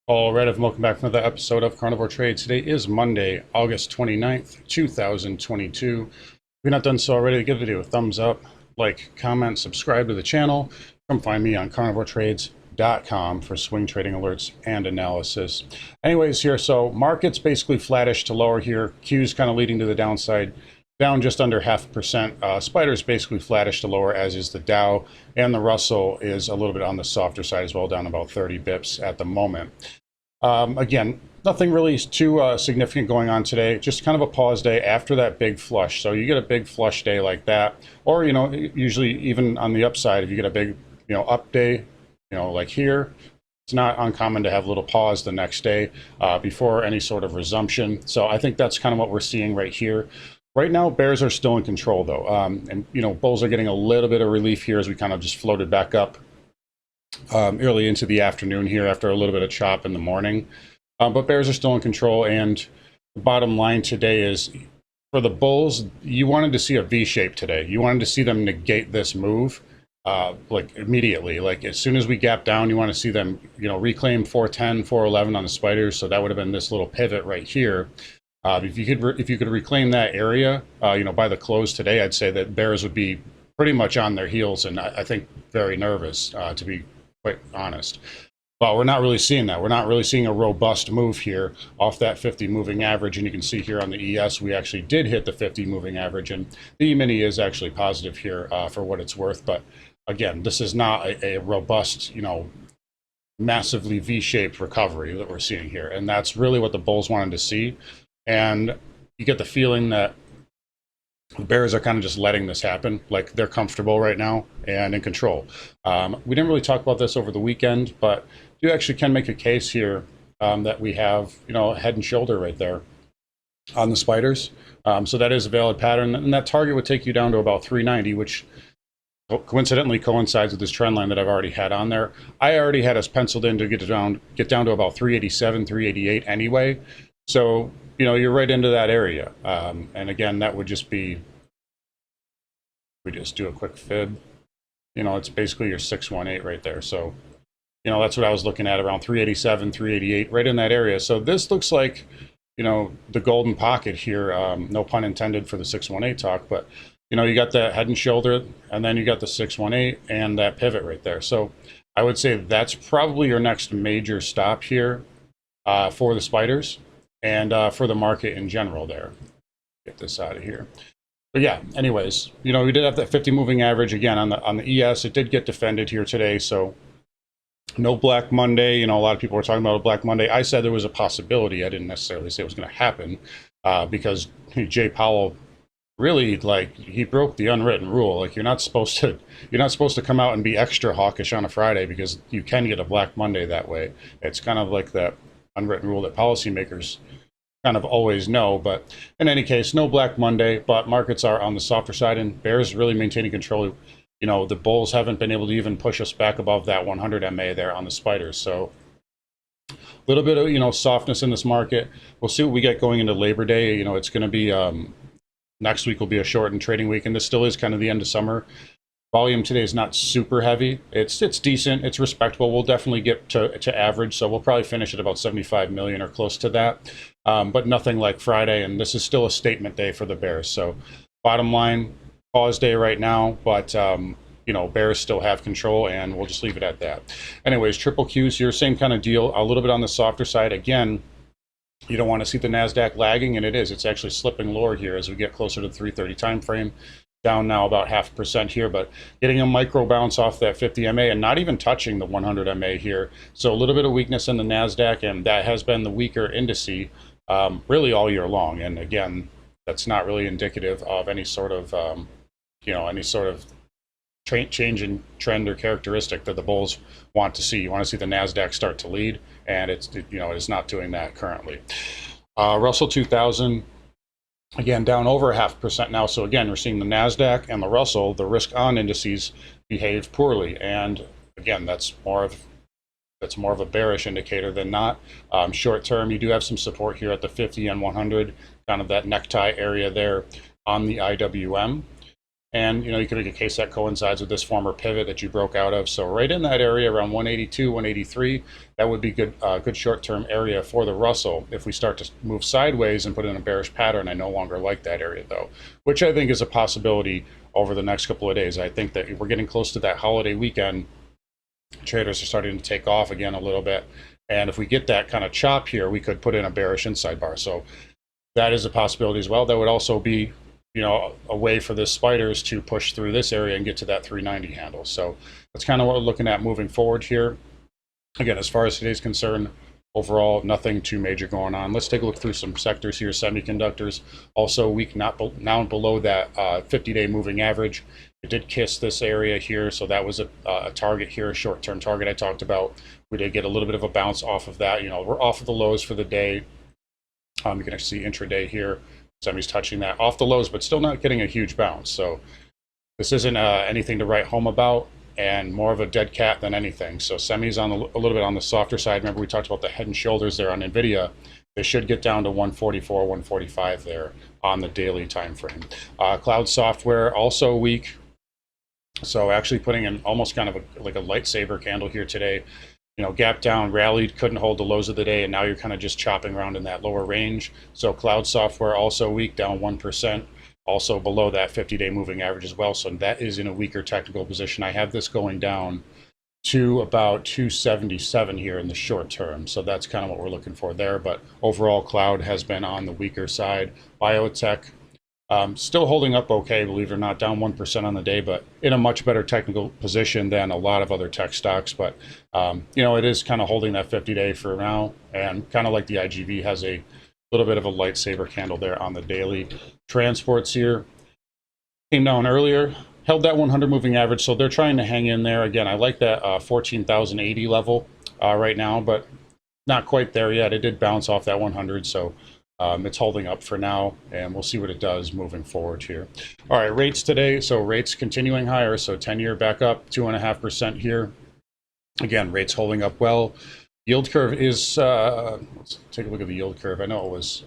All right, welcome back to another episode of Carnivore Trade. Today is Monday, August 29th, 2022. If you're not done so already, give the video a thumbs up, like, comment, subscribe to the channel. Come find me on carnivoretrades.com for swing trading alerts and analysis. Anyways, here, so market's basically flattish to lower here. Q's kind of leading to the downside, down just under 0.5%. Spider's basically flattish to lower, as is the Dow, and the Russell is a little bit on the softer side as well, down about 30 bips at the moment. Again, nothing really too significant going on today. Just kind of a pause day after that big flush. So you get a big flush day like that, or usually even on the upside, if you get a big up day, like here, it's not uncommon to have a little pause the next day before any sort of resumption. So I think that's kind of what we're seeing right here. Right now, bears are still in control though, and bulls are getting a little bit of relief here as we kind of just floated back up early into the afternoon here after a little bit of chop in the morning. But bears are still in control, and the bottom line today is for the bulls, you wanted to see a V shape today. You wanted to see them negate this move like immediately. Like as soon as we gap down, you want to see them reclaim 410, 411 on the spiders. So that would have been this little pivot right here. If you could reclaim that area, by the close today, I'd say that bears would be pretty much on their heels, and I think very nervous, to be quite honest. But we're not really seeing that. We're not really seeing a robust move here off that 50 moving average, and you can see here on the ES, we actually did hit the 50 moving average, and the E-mini is actually positive here for what it's worth. But again, this is not a robust, massively V-shaped recovery that we're seeing here, and that's really what the bulls wanted to see. And you get the feeling that the bears are kind of just letting this happen, like they're comfortable right now and in control. We didn't really talk about this over the weekend, but you actually can make a case here that we have, head and shoulder right there on the spiders. So that is a valid pattern, and that target would take you down to about 390, which coincidentally coincides with this trend line that I've already had on there. I already had us penciled in to get down to about 387, 388 anyway. So, you're right into that area. And again, that would just be, we just do a quick fib, it's basically your 618 right there. So, that's what I was looking at, around 387, 388, right in that area. So this looks like, the golden pocket here, no pun intended for the 618 talk, but, you got that head and shoulder, and then you got the 618 and that pivot right there. So I would say that's probably your next major stop here for the spiders. And for the market in general there. Get this out of here. But yeah, anyways, we did have that 50 moving average again on the ES. It did get defended here today, so no Black Monday. A lot of people were talking about a Black Monday. I said there was a possibility. I didn't necessarily say it was going to happen because Jay Powell really, he broke the unwritten rule. Like you're not supposed to come out and be extra hawkish on a Friday because you can get a Black Monday that way. It's kind of like that unwritten rule that policymakers kind of always know. But in any case, no Black Monday, but markets are on the softer side, and bears really maintaining control. The bulls haven't been able to even push us back above that 100 MA there on the spiders. So a little bit of softness in this market. We'll see what we get going into Labor Day. It's going to be next week will be a shortened trading week, and this still is kind of the end of summer. Volume today is not super heavy. It's decent. It's respectable. We'll definitely get to average, so we'll probably finish at about 75 million or close to that, but nothing like Friday. And this is still a statement day for the bears. So bottom line, pause day right now, but bears still have control, and we'll just leave it at that. Anyways, triple Qs here, same kind of deal. A little bit on the softer side. Again, you don't want to see the Nasdaq lagging, and it is. It's actually slipping lower here as we get closer to the 330 time frame. Down now about 0.5% here, but getting a micro bounce off that 50 MA and not even touching the 100 MA here. So a little bit of weakness in the Nasdaq, and that has been the weaker indice really all year long. And again, that's not really indicative of any sort of change in trend or characteristic that the bulls want to see. You want to see the Nasdaq start to lead, and it is not doing that currently. Russell 2000. Again, down over 0.5% now. So again, we're seeing the Nasdaq and the Russell, the risk-on indices, behave poorly. And again, that's more of a bearish indicator than not. Short term, you do have some support here at the 50 and 100, kind of that necktie area there on the IWM. And you can make a case that coincides with this former pivot that you broke out of. So right in that area around 182, 183, that would be good, good short-term area for the Russell. If we start to move sideways and put in a bearish pattern, I no longer like that area though, which I think is a possibility over the next couple of days. I think that we're getting close to that holiday weekend. Traders are starting to take off again a little bit. And if we get that kind of chop here, we could put in a bearish inside bar. So that is a possibility as well. That would also be, a way for the spiders to push through this area and get to that 390 handle. So that's kind of what we're looking at moving forward here. Again, as far as today's concerned, overall, nothing too major going on. Let's take a look through some sectors here. Semiconductors, also weak, now below that 50-day moving average. It did kiss this area here, so that was a target here, a short-term target I talked about. We did get a little bit of a bounce off of that. We're off of the lows for the day. You can actually see intraday here. Semi's touching that off the lows, but still not getting a huge bounce. So this isn't anything to write home about, and more of a dead cat than anything. So semi's on a little bit on the softer side. Remember we talked about the head and shoulders there on NVIDIA. They should get down to 144, 145 there on the daily time frame. Cloud software also weak. So actually putting in almost kind of like a lightsaber candle here today. Gap down, rallied, couldn't hold the lows of the day, and now you're kind of just chopping around in that lower range. So cloud software also weak, down 1%, also below that 50-day moving average as well. So that is in a weaker technical position. I have this going down to about 277 here in the short term. So that's kind of what we're looking for there. But overall, cloud has been on the weaker side. Biotech, still holding up okay, believe it or not, down 1% on the day, but in a much better technical position than a lot of other tech stocks. But, it is kind of holding that 50-day for now, and kind of like the IGV has a little bit of a lightsaber candle there on the daily. Transports here came down earlier, held that 100 moving average, so they're trying to hang in there. Again, I like that 14,080 level right now, but not quite there yet. It did bounce off that 100, so it's holding up for now, and we'll see what it does moving forward here. All right, rates today. So rates continuing higher. So 10-year back up 2.5% here. Again, rates holding up well. Yield curve is, let's take a look at the yield curve. I know it was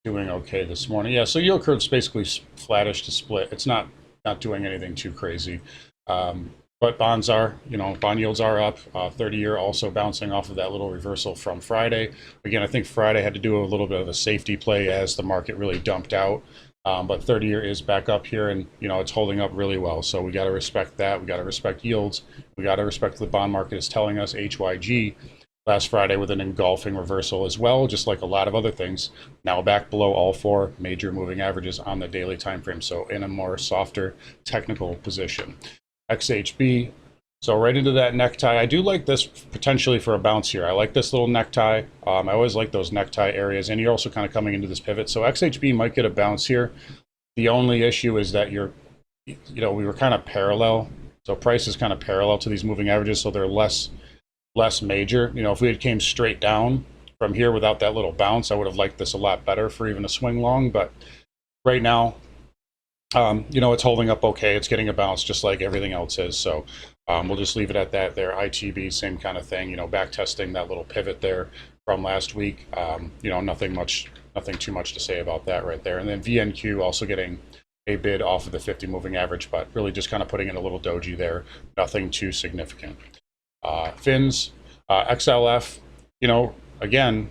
doing okay this morning. Yeah, so yield curve's basically flattish to split. It's not doing anything too crazy. But bonds are, bond yields are up. 30-year also bouncing off of that little reversal from Friday. Again, I think Friday had to do a little bit of a safety play as the market really dumped out. But 30-year is back up here, and it's holding up really well. So we got to respect that. We got to respect yields. We got to respect what the bond market is telling us. HYG last Friday with an engulfing reversal as well, just like a lot of other things. Now back below all four major moving averages on the daily time frame. So in a more softer technical position. XHB, so right into that necktie. I do like this potentially for a bounce here. I like this little necktie. I always like those necktie areas, and you're also kind of coming into this pivot. So XHB might get a bounce here. The only issue is that we were kind of parallel. So price is kind of parallel to these moving averages, so they're less major. If we had came straight down from here without that little bounce, I would have liked this a lot better for even a swing long. But right now, it's holding up okay. It's getting a bounce just like everything else is. So we'll just leave it at that there. ITB, same kind of thing, back testing that little pivot there from last week. Nothing too much to say about that right there. And then VNQ also getting a bid off of the 50 moving average, but really just kind of putting in a little doji there. Nothing too significant. Fins, XLF, again,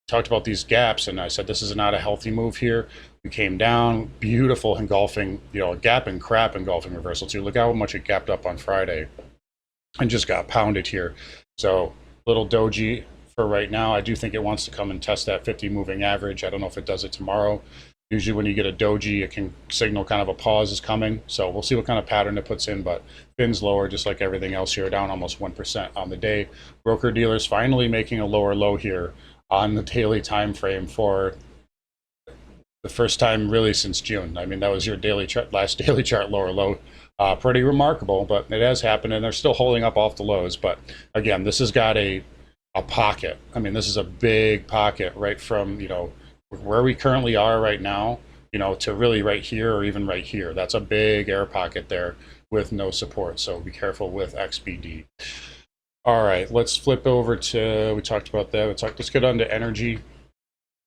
talked about these gaps, and I said this is not a healthy move here. We came down, beautiful engulfing, a gap and crap engulfing reversal too. Look how much it gapped up on Friday and just got pounded here. So little doji for right now. I do think it wants to come and test that 50 moving average. I don't know if it does it tomorrow. Usually when you get a doji, it can signal kind of a pause is coming. So we'll see what kind of pattern it puts in, but fins lower just like everything else here, down almost 1% on the day. Broker dealers finally making a lower low here on the daily time frame for the first time really since June. I mean, that was your daily chart, last daily chart lower low. Pretty remarkable, but it has happened, and they're still holding up off the lows. But again, this has got a pocket. I mean, this is a big pocket right from, where we currently are right now, to really right here or even right here. That's a big air pocket there with no support. So be careful with XBD. All right, let's flip over to, we talked about that. Let's get on to energy.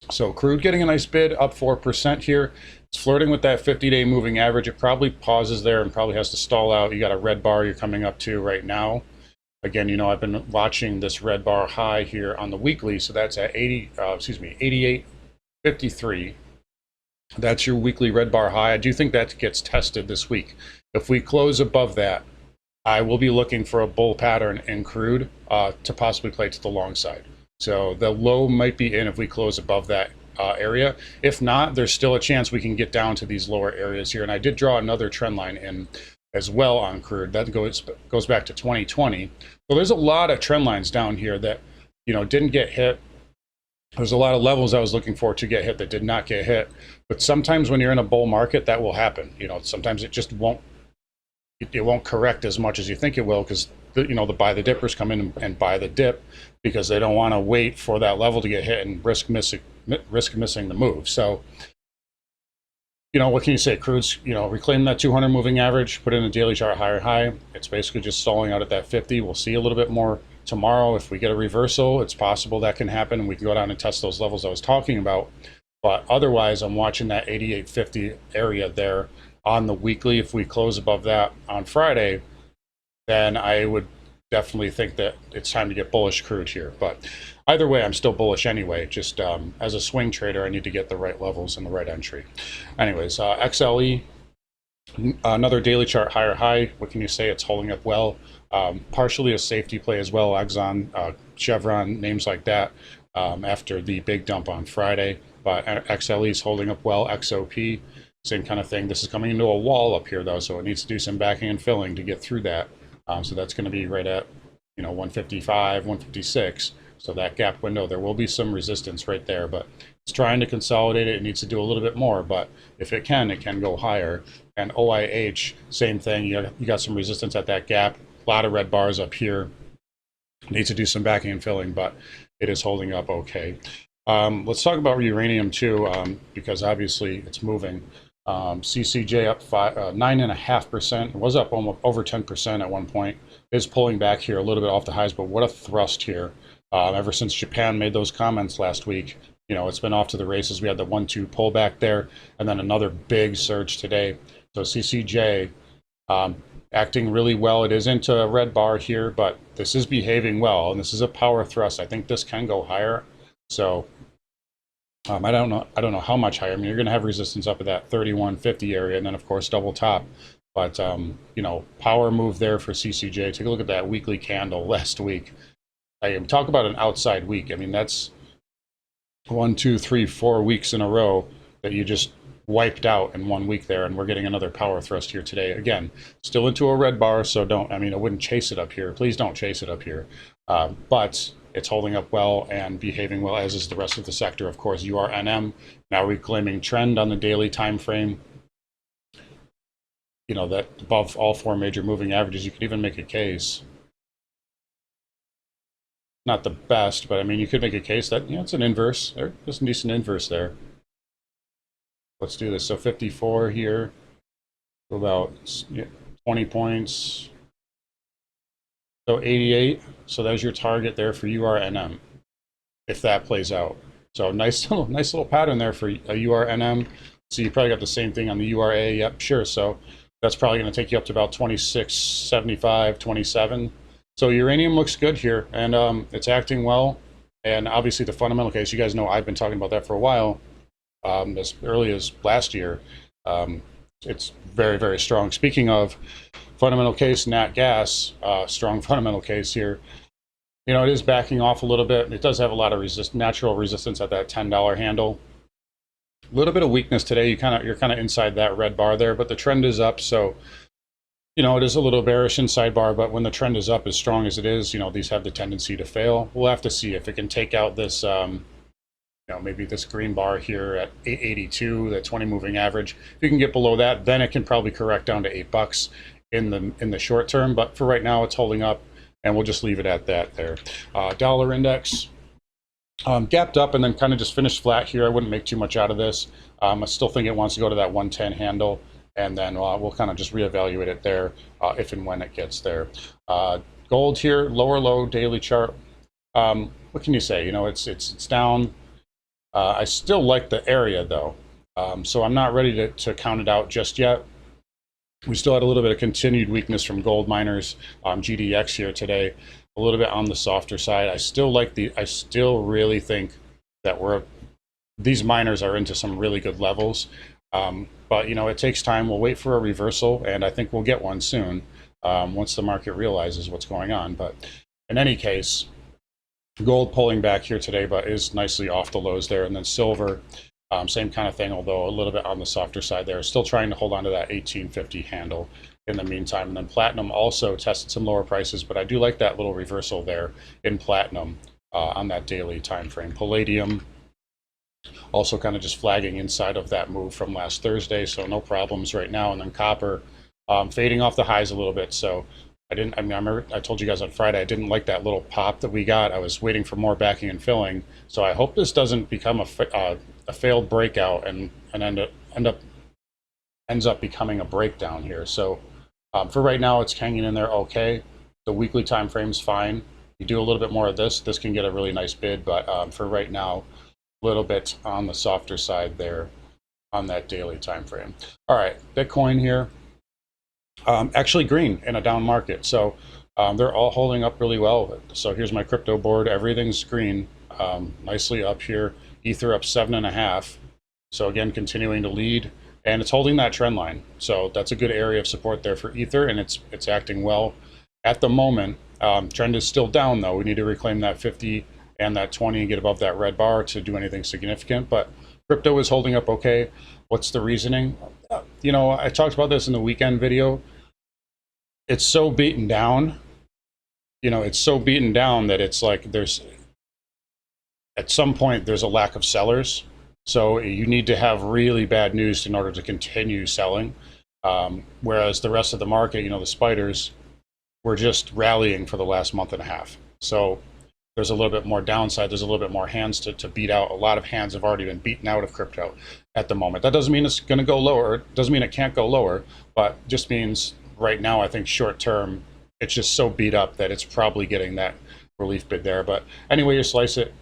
So crude getting a nice bid, up 4% here. It's flirting with that 50-day moving average. It probably pauses there and probably has to stall out. You got a red bar you're coming up to right now. Again, you know, I've been watching this red bar high here on the weekly, so that's at 88.53. That's your weekly red bar high. I do think that gets tested this week. If we close above that, I will be looking for a bull pattern in crude to possibly play to the long side. So the low might be in if we close above that area. If not, there's still a chance we can get down to these lower areas here. And I did draw another trend line in as well on crude. That goes back to 2020. So there's a lot of trend lines down here that, you know, didn't get hit. There's a lot of levels I was looking for to get hit that did not get hit. But sometimes when you're in a bull market, that will happen. You know, sometimes it just won't. It won't correct as much as you think it will, because you know, the buy the dippers come in and buy the dip because they don't want to wait for that level to get hit and risk missing the move. So, you know, what can you say? Crude's, you know, reclaim that 200 moving average, put in a daily chart higher high. It's basically just stalling out at that 50. We'll see a little bit more tomorrow. If we get a reversal, it's possible that can happen, and we can go down and test those levels I was talking about. But otherwise, I'm watching that 88.50 area there on the weekly. If we close above that on Friday, then I would definitely think that it's time to get bullish crude here. But either way, I'm still bullish anyway. Just as a swing trader, I need to get the right levels and the right entry. Anyways, XLE, another daily chart higher high. What can you say? It's holding up well. Partially a safety play as well. Exxon, Chevron, names like that after the big dump on Friday. But XLE is holding up well. XOP, same kind of thing. This is coming into a wall up here though, so it needs to do some backing and filling to get through that. So that's going to be right at, you know, 155, 156. So that gap window, there will be some resistance right there, but it's trying to consolidate it. It needs to do a little bit more, but if it can go higher. And OIH, same thing. You got some resistance at that gap. A lot of red bars up here. Needs to do some backing and filling, but it is holding up okay. Let's talk about uranium too, because obviously it's moving. CCJ up 9.5%. It was up almost over 10% at one point. It is pulling back here a little bit off the highs, but what a thrust here. Ever since Japan made those comments last week, you know, it's been off to the races. We had the 1-2 pullback there, and then another big surge today. So CCJ acting really well. It is into a red bar here, but this is behaving well, and this is a power thrust. I think this can go higher. So I don't know how much higher. I mean, you're going to have resistance up at that 31.50 area, and then of course double top. But you know, power move there for CCJ. Take a look at that weekly candle last week. I talk about an outside week. I mean, that's 1, 2, 3, 4 weeks in a row that you just wiped out in 1 week there, and we're getting another power thrust here today. Again, still into a red bar, so don't. I mean, I wouldn't chase it up here. Please don't chase it up here. But it's holding up well and behaving well, as is the rest of the sector. Of course, URNM now reclaiming trend on the daily time frame. You know, that above all 4 major moving averages, you could even make a case. Not the best, but I mean, you could make a case that, you know, it's an inverse. There's a decent inverse there. Let's do this. So 54 here, about 20 points. So 88. So there's your target there for URNM, if that plays out. So nice little pattern there for a URNM. So you probably got the same thing on the URA. Yep, sure. So that's probably going to take you up to about 26.75, 27. So uranium looks good here, and it's acting well. And obviously the fundamental case, you guys know I've been talking about that for a while, as early as last year. It's very, very strong. Speaking of fundamental case, nat gas, strong fundamental case here. You know, it is backing off a little bit. It does have a lot of natural resistance at that $10 handle. A little bit of weakness today. You're kind of inside that red bar there, but the trend is up. So, you know, it is a little bearish inside bar, but when the trend is up as strong as it is, you know, these have the tendency to fail. We'll have to see if it can take out this, you know, maybe this green bar here at 882, that 20 moving average. If you can get below that, then it can probably correct down to $8 in the short term. But for right now, it's holding up, and we'll just leave it at that there. Dollar index gapped up and then kind of just finished flat here. I wouldn't make too much out of this. I still think it wants to go to that 110 handle, and then we'll kind of just reevaluate it there if and when it gets there. Gold here, lower low daily chart. What can you say? You know, it's down. I still like the area though, so I'm not ready to count it out just yet. We still had a little bit of continued weakness from gold miners, GDX here today, a little bit on the softer side. I still really think that these miners are into some really good levels. But you know, it takes time. We'll wait for a reversal, and I think we'll get one soon once the market realizes what's going on. But in any case, gold pulling back here today, but is nicely off the lows there. And then silver, same kind of thing, although a little bit on the softer side there. Still trying to hold on to that 1850 handle in the meantime. And then platinum also tested some lower prices, but I do like that little reversal there in platinum on that daily time frame. Palladium also kind of just flagging inside of that move from last Thursday, so no problems right now. And then copper fading off the highs a little bit. So I remember I told you guys on Friday I didn't like that little pop that we got. I was waiting for more backing and filling. So I hope this doesn't become a failed breakout and ends up becoming a breakdown here. So for right now, it's hanging in there okay. The weekly time frame's fine. You do a little bit more of this can get a really nice bid, but for right now, a little bit on the softer side there on that daily time frame. All right, Bitcoin here, actually green in a down market. So they're all holding up really well. So here's my crypto board. Everything's green, nicely up here. Ether up 7.5. So again, continuing to lead, and it's holding that trend line. So that's a good area of support there for Ether, and it's acting well at the moment. Trend is still down though. We need to reclaim that 50 and that 20 and get above that red bar to do anything significant. But crypto is holding up okay. What's the reasoning? You know, I talked about this in the weekend video. It's so beaten down. You know, it's so beaten down that it's like at some point there's a lack of sellers. So you need to have really bad news in order to continue selling. Whereas the rest of the market, you know, the spiders were just rallying for the last month and a half. So there's a little bit more downside. There's a little bit more hands to beat out. A lot of hands have already been beaten out of crypto at the moment. That doesn't mean it's going to go lower. It doesn't mean it can't go lower, but just means right now, I think short term, it's just so beat up that it's probably getting that relief bid there. But anyway, you slice it,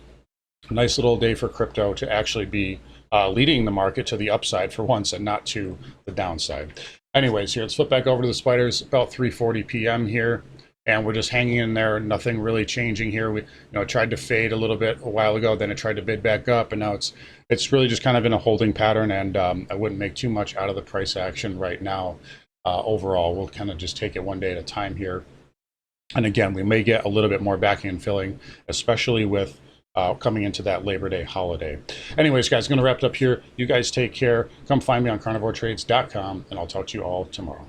nice little day for crypto to actually be leading the market to the upside for once and not to the downside. Anyways, here, let's flip back over to the spiders. About 3:40 p.m. here. And we're just hanging in there, nothing really changing here. We, tried to fade a little bit a while ago, then it tried to bid back up, and now it's really just kind of in a holding pattern. And I wouldn't make too much out of the price action right now. Overall, we'll kind of just take it one day at a time here. And again, we may get a little bit more backing and filling, especially with coming into that Labor Day holiday. Anyways, guys, I'm going to wrap it up here. You guys take care. Come find me on carnivoretrades.com, and I'll talk to you all tomorrow.